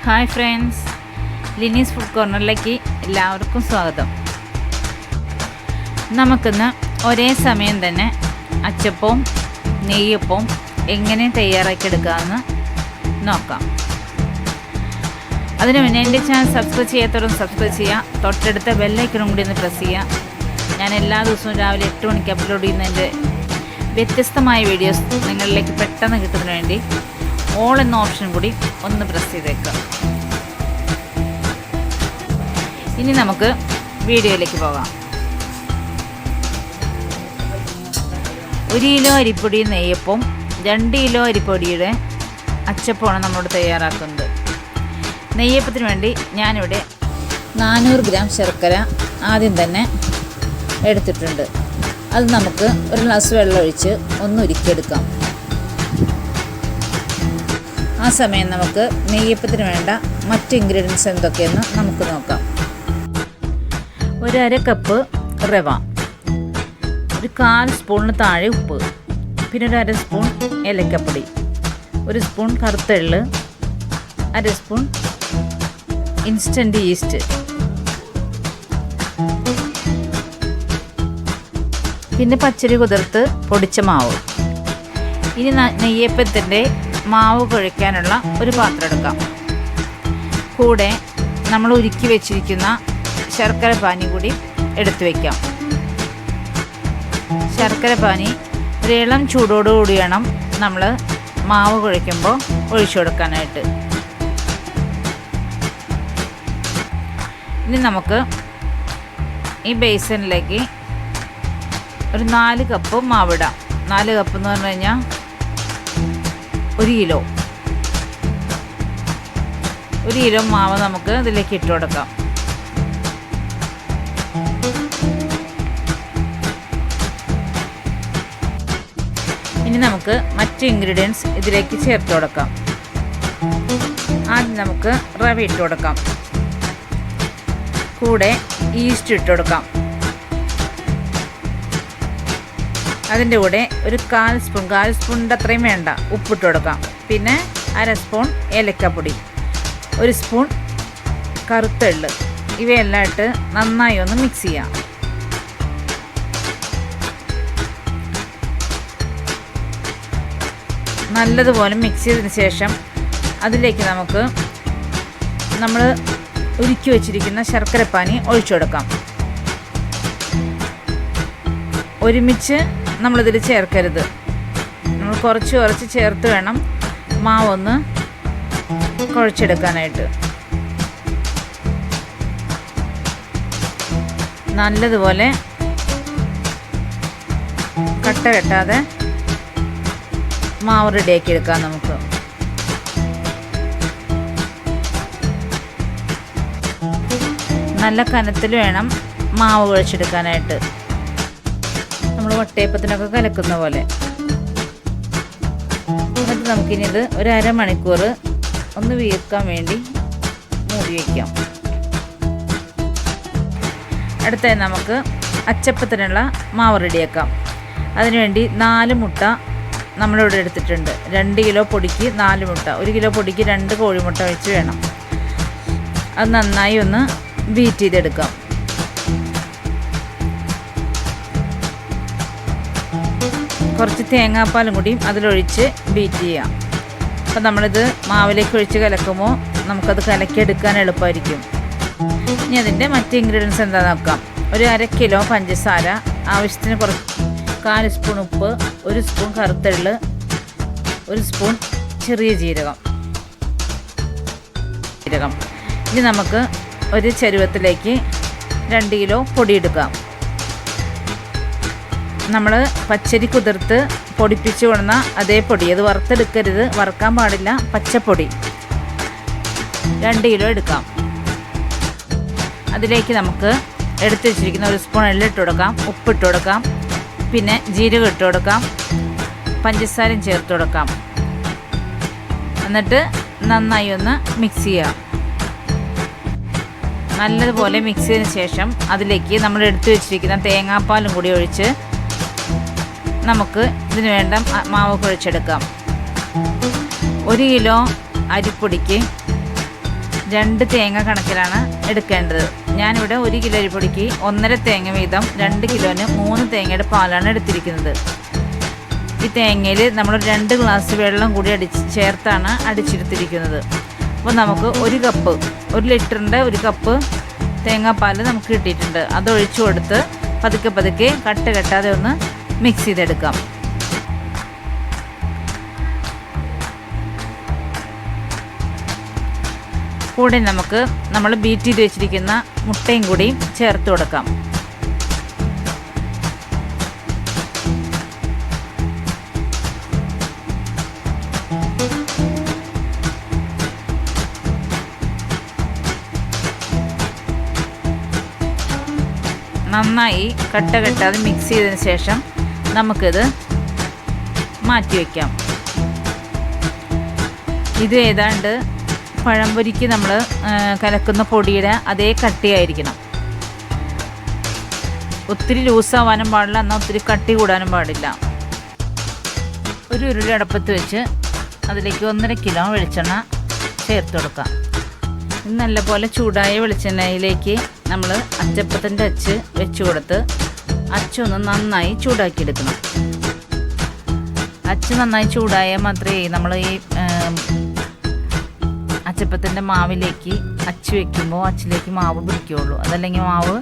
Hi friends, ലിനീസ് food കോർണറിലേക്ക് എല്ലാവർക്കും സ്വാഗതം. നമുക്കിന്ന് ഒരേ സമയം തന്നെ അച്ചപ്പവും നെയ്യപ്പവും എങ്ങനെ തയ്യാറാക്കിയെടുക്കാമെന്ന് നോക്കാം. അതിനു മുന്നേ എൻ്റെ ചാനൽ സബ്സ്ക്രൈബ് ചെയ്യാത്തവരും സബ്സ്ക്രൈബ് ചെയ്യുക. തൊട്ടടുത്ത ബെല്ലൈക്കണും കൂടി ഒന്ന് പ്രസ് ചെയ്യുക. ഞാൻ എല്ലാ ദിവസവും രാവിലെ 8 മണിക്ക് അപ്ലോഡ് ചെയ്യുന്നതിൻ്റെ വ്യത്യസ്തമായ വീഡിയോസ് നിങ്ങളിലേക്ക് പെട്ടെന്ന് കിട്ടുന്നതിന് വേണ്ടി ഓൾ എന്ന ഓപ്ഷൻ കൂടി ഒന്ന് പ്രസ് ചെയ്തേക്കാം. ഇനി നമുക്ക് വീഡിയോയിലേക്ക് പോകാം. 1 കിലോ അരിപ്പൊടി നെയ്യപ്പവും 2 കിലോ അരിപ്പൊടിയുടെ അച്ചപ്പമാണ് നമ്മളോട് തയ്യാറാക്കുന്നത്. നെയ്യപ്പത്തിന് വേണ്ടി ഞാനിവിടെ 400 ഗ്രാം ശർക്കര ആദ്യം തന്നെ എടുത്തിട്ടുണ്ട്. അത് നമുക്ക് ഒരു ഗ്ലാസ് വെള്ളം ഒഴിച്ച് ഒന്ന് ഉരുക്കിയെടുക്കാം. ആ സമയം നമുക്ക് നെയ്യപ്പത്തിന് വേണ്ട മറ്റ് ഇൻഗ്രീഡിയൻസ് എന്തൊക്കെയെന്ന് നമുക്ക് നോക്കാം. 1/2 കപ്പ് റവ, 1/4 സ്പൂണിന് താഴെ ഉപ്പ്, പിന്നെ 1/2 സ്പൂൺ ഏലക്കപ്പൊടി, 1 സ്പൂൺ കറുത്ത എള്ള്, 1/2 സ്പൂൺ ഇൻസ്റ്റൻറ്റ് ഈസ്റ്റ്, പിന്നെ പച്ചരി കുതിർത്ത് പൊടിച്ച മാവ്. ഇനി നെയ്യപ്പത്തിൻ്റെ മാവ് കുഴയ്ക്കാനുള്ള ഒരു പാത്രം എടുക്കാം. കൂടെ നമ്മൾ ഉരുക്കി വെച്ചിരിക്കുന്ന ശർക്കര പാനി കൂടി എടുത്തു വയ്ക്കാം. ശർക്കര പാനി ഒരു ഇളം ചൂടോടുകൂടി വേണം നമ്മൾ മാവ് കുഴയ്ക്കുമ്പോൾ ഒഴിച്ചു കൊടുക്കാനായിട്ട്. ഇനി നമുക്ക് ഈ ബേസനിലേക്ക് ഒരു 4 കപ്പ് മാവിടാം. 4 കപ്പ് എന്ന് പറഞ്ഞു കഴിഞ്ഞാൽ 1 കിലോ മാവ് നമുക്ക് ഇതിലേക്ക് ഇട്ട് കൊടുക്കാം. ഇനി നമുക്ക് മറ്റ് ഇൻഗ്രീഡിയൻസ് ഇതിലേക്ക് ചേർത്ത് കൊടുക്കാം. ആദ്യം നമുക്ക് റവ ഇട്ട് കൊടുക്കാം. കൂടെ ഈസ്റ്റ് ഇട്ട് കൊടുക്കാം. അതിൻ്റെ കൂടെ ഒരു 1/4 സ്പൂണിൻ്റെ അത്രയും വേണ്ട ഉപ്പിട്ട് കൊടുക്കാം. പിന്നെ 1/2 സ്പൂൺ ഏലക്കപ്പൊടി, 1 സ്പൂൺ കറുത്ത എള്ള്, ഇവയെല്ലാം ഇട്ട് നന്നായി ഒന്ന് മിക്സ് ചെയ്യാം. നല്ലതുപോലെ മിക്സ് ചെയ്തതിന് ശേഷം അതിലേക്ക് നമുക്ക് നമ്മൾ ഉരുക്കി വെച്ചിരിക്കുന്ന ശർക്കരപ്പാനി ഒഴിച്ചു കൊടുക്കാം. ഒരുമിച്ച് നമ്മളിതിൽ ചേർക്കരുത്. നമ്മൾ കുറച്ച് ചേർത്ത് വേണം മാവൊന്ന് കുഴച്ചെടുക്കാനായിട്ട്. നല്ലതുപോലെ കട്ട കെട്ടാതെ മാവ് റെഡിയാക്കി എടുക്കാം. നമുക്ക് നല്ല കനത്തിൽ വേണം മാവ് കുഴച്ചെടുക്കാനായിട്ട്, നമ്മൾ വട്ടയപ്പത്തിനൊക്കെ കലക്കുന്ന പോലെ. എന്നിട്ട് നമുക്കിനി ഇത് ഒരു 1/2 മണിക്കൂർ ഒന്ന് വീർക്കാൻ വേണ്ടി മൂടി വയ്ക്കാം. അടുത്തായി നമുക്ക് അച്ചപ്പത്തിനുള്ള മാവ് റെഡിയാക്കാം. അതിനുവേണ്ടി 4 മുട്ട നമ്മളിവിടെ എടുത്തിട്ടുണ്ട്. 2 കിലോ പൊടിക്ക് 4 മുട്ട, 1 കിലോ പൊടിക്ക് 2 കോഴിമുട്ട വെച്ച് വേണം. അത് നന്നായി ഒന്ന് ബീറ്റ് ചെയ്തെടുക്കാം. കുറച്ച് തേങ്ങാപ്പാലും കൂടി അതിലൊഴിച്ച് ബീറ്റ് ചെയ്യാം. അപ്പോൾ നമ്മളിത് മാവിലേക്ക് ഒഴിച്ച് കലക്കുമ്പോൾ നമുക്കത് കലക്കിയെടുക്കാൻ എളുപ്പമായിരിക്കും. ഇനി അതിൻ്റെ മറ്റ് ഇൻഗ്രീഡിയൻസ് എന്താണെന്ന് നോക്കാം. ഒരു 1/2 കിലോ പഞ്ചസാര, ആവശ്യത്തിന് 1/4 സ്പൂൺ ഉപ്പ്, 1 സ്പൂൺ കറുത്ത എള്ള്, 1 സ്പൂൺ ചെറിയ ജീരകം. ഇനി നമുക്ക് ഒരു ചരുവത്തിലേക്ക് 2 കിലോ പൊടി എടുക്കാം. നമ്മൾ പച്ചരി കുതിർത്ത് പൊടിപ്പിച്ച് കൊണ്ടുവന്ന അതേ പൊടി, അത് വറുത്തെടുക്കരുത്, വറുക്കാൻ പാടില്ല, പച്ചപ്പൊടി 2 കിലോ എടുക്കാം. അതിലേക്ക് നമുക്ക് എടുത്ത് വെച്ചിരിക്കുന്ന 1 സ്പൂൺ എള്ളിട്ട് കൊടുക്കാം, ഉപ്പിട്ട് കൊടുക്കാം, പിന്നെ ജീരകം ഇട്ട് കൊടുക്കാം, പഞ്ചസാരയും ചേർത്ത് കൊടുക്കാം. എന്നിട്ട് നന്നായി ഒന്ന് മിക്സ് ചെയ്യാം. നല്ലതുപോലെ മിക്സ് ചെയ്തതിന് ശേഷം അതിലേക്ക് നമ്മൾ എടുത്തു വെച്ചിരിക്കുന്ന തേങ്ങാപ്പാലും കൂടി ഒഴിച്ച് നമുക്ക് ഇതിന് വേണ്ട മാവ് കുഴച്ചെടുക്കാം. 1 കിലോ അരിപ്പൊടിക്ക് 2 തേങ്ങ കണക്കിലാണ് എടുക്കേണ്ടത്. ഞാനിവിടെ 1 കിലോ അരിപ്പൊടിക്ക് 1.5 തേങ്ങ വീതം 2 കിലോന് 3 തേങ്ങയുടെ പാലാണ് എടുത്തിരിക്കുന്നത്. ഈ തേങ്ങയിൽ നമ്മൾ 2 ഗ്ലാസ് വെള്ളം കൂടി ചേർത്താണ് അടിച്ചെടുത്തിരിക്കുന്നത്. അപ്പോൾ നമുക്ക് 1 കപ്പ് 1 ലിറ്ററിൻ്റെ 1 കപ്പ് തേങ്ങാപ്പാൽ നമുക്ക് കിട്ടിയിട്ടുണ്ട്. അത് ഒഴിച്ചു കൊടുത്ത് പതുക്കെ കട്ട കെട്ടാതെ ഒന്ന് മിക്സ് ചെയ്തെടുക്കാം. കൂടെ നമുക്ക് നമ്മൾ ബീറ്റ് ചെയ്ത് വെച്ചിരിക്കുന്ന മുട്ടയും കൂടി ചേർത്ത് കൊടുക്കാം. നന്നായി കട്ട കെട്ടാതെ മിക്സ് ചെയ്തതിന് ശേഷം നമുക്കിത് മാറ്റി വയ്ക്കാം. ഇത് ഏതാണ്ട് പഴംപൊരിക്ക് നമ്മൾ കലക്കുന്ന പൊടിയുടെ അതേ കട്ടിയായിരിക്കണം. ഒത്തിരി ലൂസാവാനും പാടില്ല, എന്നാൽ ഒത്തിരി കട്ടി കൂടാനും പാടില്ല. ഒരു ഉരുളി അടുപ്പത്ത് വെച്ച് അതിലേക്ക് 1.5 കിലോ വെളിച്ചെണ്ണ ചേർത്ത് കൊടുക്കാം. നല്ലപോലെ ചൂടായ വെളിച്ചെണ്ണയിലേക്ക് നമ്മൾ അച്ചപ്പത്തിൻ്റെ അച്ച് വെച്ച് കൊടുത്ത് അച്ചൊന്ന് നന്നായി ചൂടാക്കിയെടുക്കണം. അച്ച് നന്നായി ചൂടായാൽ മാത്രമേ നമ്മൾ ഈ അച്ചപ്പത്തിൻ്റെ മാവിലേക്ക് അച്ച് വയ്ക്കുമ്പോൾ അച്ചിലേക്ക് മാവ് പിടിക്കുകയുള്ളൂ. അതല്ലെങ്കിൽ മാവ്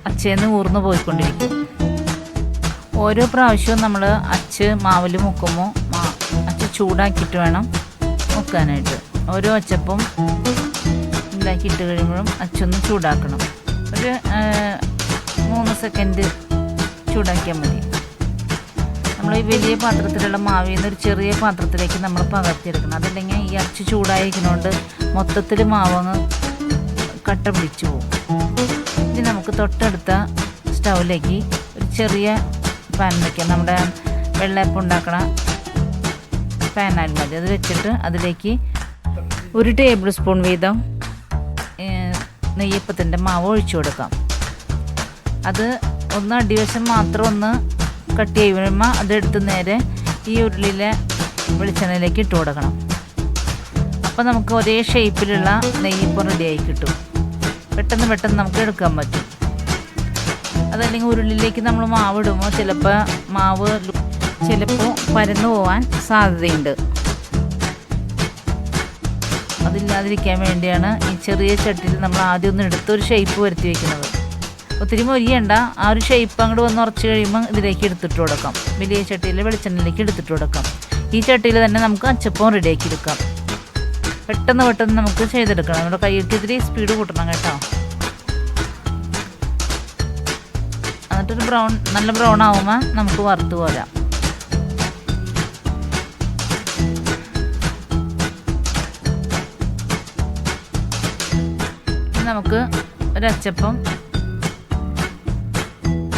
അച്ചേന്ന് ഊർന്നു പോയിക്കൊണ്ടിരിക്കും. ഓരോ പ്രാവശ്യവും നമ്മൾ അച്ച് മാവിൽ മുക്കുമ്പോൾ അച്ച് ചൂടാക്കിയിട്ട് വേണം മുക്കാനായിട്ട്. ഓരോ അച്ചപ്പം ഉണ്ടാക്കിയിട്ട് കഴിയുമ്പോഴും അച്ചൊന്ന് ചൂടാക്കണം. ഒരു 3 സെക്കൻഡ് ചൂടാക്കിയാൽ മതി. നമ്മൾ ഈ വലിയ പാത്രത്തിലുള്ള മാവിൽ നിന്ന് ഒരു ചെറിയ പാത്രത്തിലേക്ക് നമ്മൾ പകർത്തിയെടുക്കണം. അതല്ലെങ്കിൽ ഈ അച്ച് ചൂടായിരിക്കുന്നതുകൊണ്ട് മൊത്തത്തിൽ മാവങ്ങ് കട്ട പിടിച്ചു പോകും. ഇനി നമുക്ക് തൊട്ടടുത്ത സ്റ്റൗവിലേക്ക് ഒരു ചെറിയ പാൻ വയ്ക്കാം. നമ്മുടെ വെള്ളയപ്പം ഉണ്ടാക്കണ പാനായാലും മതി. അത് വെച്ചിട്ട് അതിലേക്ക് 1 ടേബിൾ സ്പൂൺ വീതം നെയ്യപ്പത്തിൻ്റെ മാവ് ഒഴിച്ചു കൊടുക്കാം. അത് ഒന്ന് അടിവശം മാത്രം ഒന്ന് കട്ടി ചെയ്യുമ്പോൾ അതെടുത്ത് നേരെ ഈ ഉരുളിയിലെ വെളിച്ചെണ്ണയിലേക്ക് ഇട്ട് കൊടുക്കണം. അപ്പോൾ നമുക്ക് ഒരേ ഷേപ്പിലുള്ള നെയ്യപ്പം റെഡിയായി കിട്ടും. പെട്ടെന്ന് നമുക്ക് എടുക്കാൻ പറ്റും. അതല്ലെങ്കിൽ ഉരുളിയിലേക്ക് നമ്മൾ മാവ് ഇടുമ്പോൾ ചിലപ്പോൾ പരന്നു പോകാൻ സാധ്യതയുണ്ട്. അതില്ലാതിരിക്കാൻ വേണ്ടിയാണ് ഈ ചെറിയ ചട്ടിയിൽ നമ്മൾ ആദ്യം ഒന്ന് എടുത്തൊരു ഷേപ്പ് വരുത്തി വയ്ക്കുന്നത്. ഒത്തിരി മൊരിയണ്ട, ആ ഒരു ഷേപ്പ് അങ്ങോട്ട് വന്ന് ഉറച്ച് കഴിയുമ്പോൾ ഇതിലേക്ക് എടുത്തിട്ട് കൊടുക്കാം. വലിയ ചട്ടിയിൽ വെളിച്ചെണ്ണയിലേക്ക് എടുത്തിട്ട് കൊടുക്കാം. ഈ ചട്ടിയിൽ തന്നെ നമുക്ക് അച്ചപ്പം റെഡിയാക്കി എടുക്കാം. പെട്ടെന്ന് നമുക്ക് ചെയ്തെടുക്കണം. നമ്മുടെ കൈയ്ക്ക് ഇത്തിരി സ്പീഡ് കൂട്ടണം കേട്ടോ. എന്നിട്ടൊരു നല്ല ബ്രൗൺ ആവുമ്പോൾ നമുക്ക് വറുത്ത് പോരാം. നമുക്ക് ഒരു അച്ചപ്പം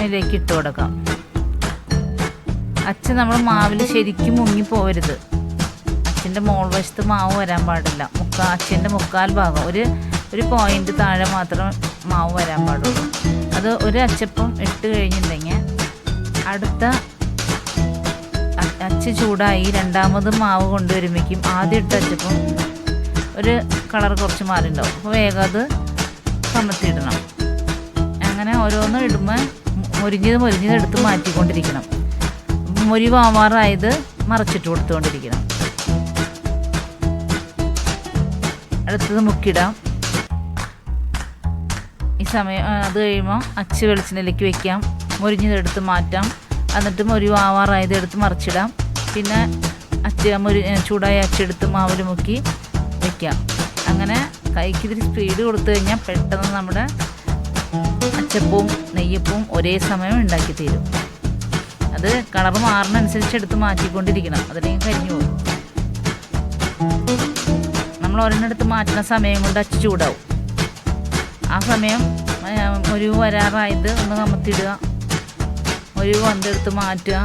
അതിലേക്ക് ഇട്ട് കൊടുക്കാം. അച്ച് നമ്മൾ മാവിൽ ശരിക്കും മുങ്ങിപ്പോവരുത്. അച്ചിൻ്റെ മോൾ വശത്ത് മാവ് വരാൻ പാടില്ല. അച്ചിൻ്റെ 1/4 ഭാഗം ഒരു പോയിൻ്റ് താഴെ മാത്രം മാവ് വരാൻ പാടുള്ളൂ. അത് ഒരു അച്ചപ്പം ഇട്ട് കഴിഞ്ഞിട്ടുണ്ടെങ്കിൽ അടുത്ത അച്ച് ചൂടായി രണ്ടാമത് മാവ് കൊണ്ടുവരുമ്പോഴേക്കും ആദ്യം ഇട്ട അച്ചപ്പം ഒരു കളർ കുറച്ച് മാറിണ്ടാവും. അപ്പോൾ വേഗം അത് കമത്തിയിടണം. അങ്ങനെ ഓരോന്നും ഇടുമ്പോൾ മൊരിഞ്ഞത് എടുത്ത് മാറ്റിക്കൊണ്ടിരിക്കണം. മൊരിവാവാറായത് മറച്ചിട്ട് കൊടുത്തുകൊണ്ടിരിക്കണം. അടുത്തത് മുക്കിടാം. ഈ സമയം അത് കഴിയുമ്പോൾ അച്ച് വെളിച്ചെണ്ണയിലേക്ക് വയ്ക്കാം. മൊരിഞ്ഞതെടുത്ത് മാറ്റാം. എന്നിട്ട് മൊരിവാവാറായത് എടുത്ത് മറിച്ചിടാം. പിന്നെ ചൂടായ അച്ചെടുത്ത് മാവിൽ മുക്കി വയ്ക്കാം. അങ്ങനെ കൈക്ക് ഇതിരി സ്പീഡ് കൊടുത്തു കഴിഞ്ഞാൽ പെട്ടെന്ന് നമ്മുടെ അച്ചപ്പവും നെയ്യപ്പവും ഒരേ സമയം ഉണ്ടാക്കി തീരും. അത് കളർ മാറുന്നതനുസരിച്ച് എടുത്ത് മാറ്റിക്കൊണ്ടിരിക്കണം. അതിലേക്ക് കരിഞ്ഞു പോകും. നമ്മൾ ഒരെണ്ണെടുത്ത് മാറ്റുന്ന സമയം കൊണ്ട് അച്ച് ചൂടാവും. ആ സമയം ഒരു വരാറായത് ഒന്ന് കമത്തിടുക. ഒരു വന്നെടുത്ത് മാറ്റുക.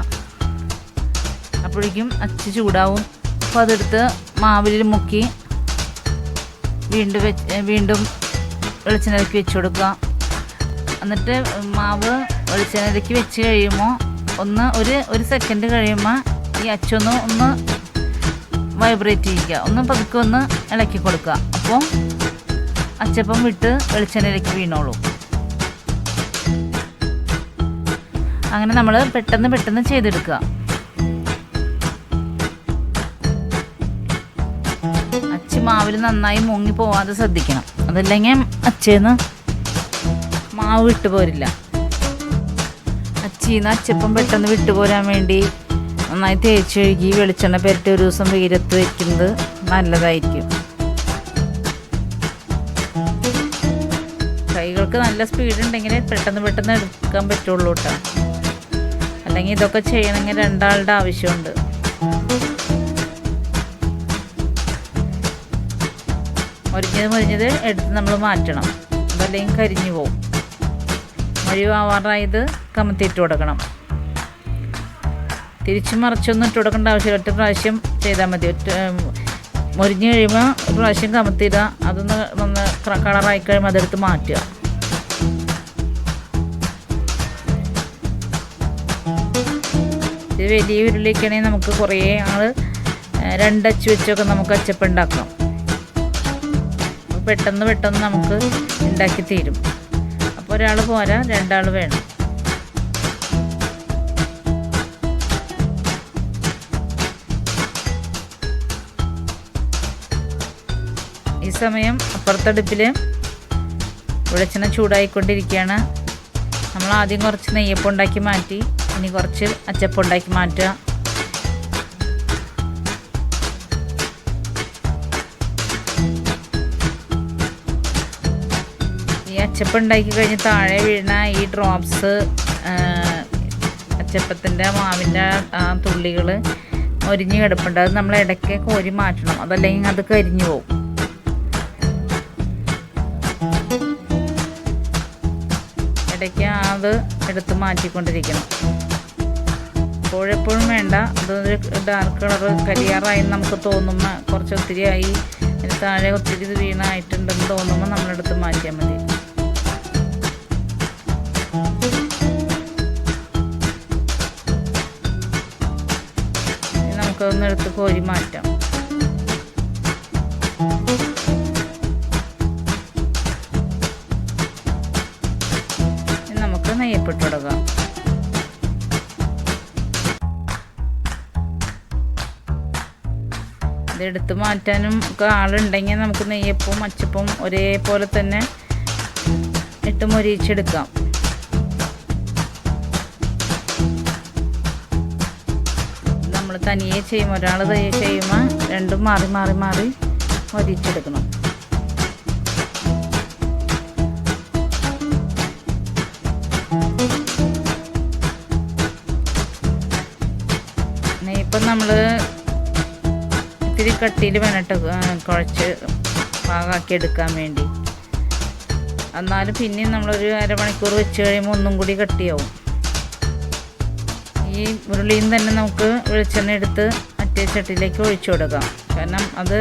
അപ്പോഴേക്കും അച്ച് ചൂടാവും. അപ്പോൾ അതെടുത്ത് മാവിൽ മുക്കി വീണ്ടും വെളിച്ചെണ്ണയിലേക്ക് വെച്ച് കൊടുക്കുക. എന്നിട്ട് മാവ് വെളിച്ചെണ്ണയിലേക്ക് വെച്ച് കഴിയുമ്പോൾ ഒരു സെക്കൻഡ് കഴിയുമ്പോൾ ഈ അച്ചൊന്ന് വൈബ്രേറ്റ് ചെയ്യിക്കുക, ഒന്ന് പതുക്കെ ഒന്ന് ഇളക്കി കൊടുക്കുക. അപ്പോൾ അച്ചപ്പം വിട്ട് വെളിച്ചെണ്ണയിലേക്ക് വീണോളൂ. അങ്ങനെ നമ്മൾ പെട്ടെന്ന് ചെയ്തെടുക്കുക. അച്ച് മാവിൽ നന്നായി മുങ്ങി പോവാതെ ശ്രദ്ധിക്കണം, അതല്ലെങ്കിൽ അച്ചേന്ന് മാവ് വിട്ടുപോരില്ല. അച്ചീന്ന് അച്ചപ്പം പെട്ടെന്ന് വിട്ടുപോരാൻ വേണ്ടി നന്നായി തേച്ച് കഴുകി വെളിച്ചെണ്ണ പുരട്ടി ഒരു ദിവസം വെയിലത്ത് വയ്ക്കുന്നത് നല്ലതായിരിക്കും. കൈകൾക്ക് നല്ല സ്പീഡ് ഉണ്ടെങ്കിൽ പെട്ടെന്ന് എടുക്കാൻ പറ്റുള്ളൂ കേട്ടോ. അല്ലെങ്കിൽ ഇതൊക്കെ ചെയ്യണമെങ്കിൽ 2 ആളുടെ ആവശ്യമുണ്ട്. മൊരിഞ്ഞത് എടുത്ത് നമ്മൾ മാറ്റണം, അതല്ലെങ്കിൽ കരിഞ്ഞു പോവും. മൊഴിവാറായത് കമത്തിയിട്ട് കൊടുക്കണം. തിരിച്ചു മറിച്ചൊന്നും ഇട്ട് കൊടുക്കേണ്ട ആവശ്യമില്ല, ഒറ്റ പ്രാവശ്യം ചെയ്താൽ മതി. മൊരിഞ്ഞ് കഴിയുമ്പോൾ ഒരു പ്രാവശ്യം കമത്തിയിടുക, അതൊന്ന് കളറായി കഴിയുമ്പോൾ അതെടുത്ത് മാറ്റുക. ഇത് വലിയ ഉരുളിക്കാണെങ്കിൽ നമുക്ക് കുറേ 2 അച്ച് വെച്ചൊക്കെ നമുക്ക് അച്ചപ്പം ഉണ്ടാക്കാം. പെട്ടെന്ന് നമുക്ക് ഉണ്ടാക്കി തീരും. അപ്പോൾ ഒരാൾ പോരാ, 2 ആൾ വേണം. ഈ സമയം അപ്പുറത്തടുപ്പിൽ വെളിച്ചെണ്ണ ചൂടായിക്കൊണ്ടിരിക്കുകയാണ്. നമ്മൾ ആദ്യം കുറച്ച് നെയ്യപ്പം ഉണ്ടാക്കി മാറ്റി, ഇനി കുറച്ച് അച്ചപ്പം ഉണ്ടാക്കി മാറ്റുക. ഈ അച്ചപ്പം ഉണ്ടാക്കി കഴിഞ്ഞ് താഴെ വീഴുന്ന ഈ ഡ്രോപ്സ്, അച്ചപ്പത്തിൻ്റെ മാവിൻ്റെ തുള്ളികൾ മൊരിഞ്ഞ് കിടപ്പുണ്ട്. അത് നമ്മൾ ഇടയ്ക്ക് കോരി മാറ്റണം, അതല്ലെങ്കിൽ അത് കരിഞ്ഞു പോകും. ഇടയ്ക്ക് അത് എടുത്ത് മാറ്റിക്കൊണ്ടിരിക്കണം. എപ്പോഴും വേണ്ട, അതൊരു ഡാർക്ക് കളറ് കരിയാറായി നമുക്ക് തോന്നുമ്പോൾ, കുറച്ച് ഒത്തിരി ആയി, അതിന് താഴെ ഒത്തിരി വീണായിട്ടുണ്ടെന്ന് തോന്നുമ്പോൾ നമ്മളെടുത്ത് മാറ്റിയാൽ മതി. നമുക്കതൊന്ന് എടുത്ത് കോരി മാറ്റാം. നമുക്ക് നെയ്യപ്പിട്ട് കൊടുക്കാം. ഇതെടുത്ത് മാറ്റാനും ഒക്കെ ആളുണ്ടെങ്കിൽ നമുക്ക് നെയ്യപ്പവും അച്ചപ്പവും ഒരേപോലെ തന്നെ ഇട്ട് മൊരിയിച്ചെടുക്കാം. നമ്മൾ തനിയെ ചെയ്യുമ്പോൾ, ഒരാൾ ചെയ്യുമ്പോൾ രണ്ടും മാറി മൊരിയിച്ചെടുക്കണം. നെയ്യപ്പം നമ്മൾ ഇത്തിരി കട്ടിയിൽ വേണിട്ട് കുഴച്ച് പാകാക്കി എടുക്കാൻ വേണ്ടി. എന്നാലും പിന്നെയും നമ്മളൊരു അരമണിക്കൂർ വെച്ച് കഴിയുമ്പോൾ ഒന്നും കൂടി കട്ടിയാവും. ഈ ഉരുളിയിൽ നിന്ന് തന്നെ നമുക്ക് വെളിച്ചെണ്ണ എടുത്ത് മറ്റേ ചട്ടിയിലേക്ക് ഒഴിച്ചു കൊടുക്കാം. കാരണം അത്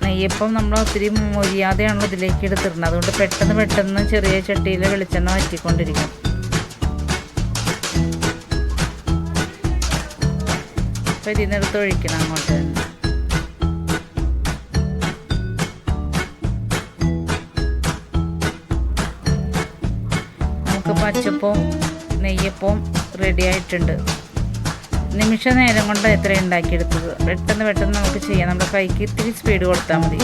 നെയ്യപ്പം നമ്മൾ ഒത്തിരി മൊരിയാതെയാണല്ലോ ഇതിലേക്ക് എടുത്തിരുന്നത്. അതുകൊണ്ട് പെട്ടെന്ന് ചെറിയ ചട്ടിയിൽ വെളിച്ചെണ്ണ വറ്റിക്കൊണ്ടിരിക്കും. അപ്പോൾ ഇതിനെടുത്ത് ഒഴിക്കണം അങ്ങോട്ട്. നമുക്ക് പച്ചപ്പവും നെയ്യപ്പവും റെഡി ആയിട്ടുണ്ട്. നിമിഷ നേരം കൊണ്ട് എത്ര ഉണ്ടാക്കിയെടുത്തത്. പെട്ടെന്ന് നമുക്ക് ചെയ്യാം. നമ്മുടെ കൈക്ക് ഇത്തിരി സ്പീഡ് കൊടുത്താൽ മതി.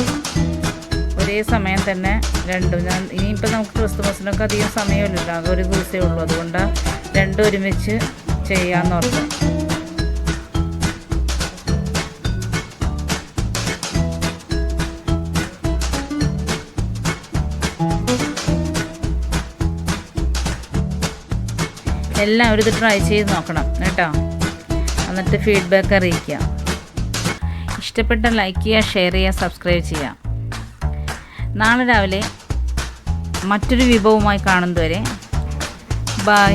ഒരേ സമയം തന്നെ രണ്ടും. ഇനിയിപ്പോൾ നമുക്ക് ക്രിസ്തുമസിനൊക്കെ അധികം സമയമില്ലല്ലോ, ആകെ ഒരു ദിവസമേ ഉള്ളൂ. അതുകൊണ്ടാണ് രണ്ടും ഒരുമിച്ച് ചെയ്യാമെന്ന് ഓർത്ത്. എല്ലാവരും ഇത് ട്രൈ ചെയ്ത് നോക്കണം കേട്ടോ. എന്നിട്ട് ഫീഡ്ബാക്ക് അറിയിക്കുക. ഇഷ്ടപ്പെട്ട ലൈക്ക് ചെയ്യുക, ഷെയർ ചെയ്യുക, സബ്സ്ക്രൈബ് ചെയ്യുക. നാളെ രാവിലെ മറ്റൊരു വിഭവവുമായി കാണുന്നതുവരെ ബൈ.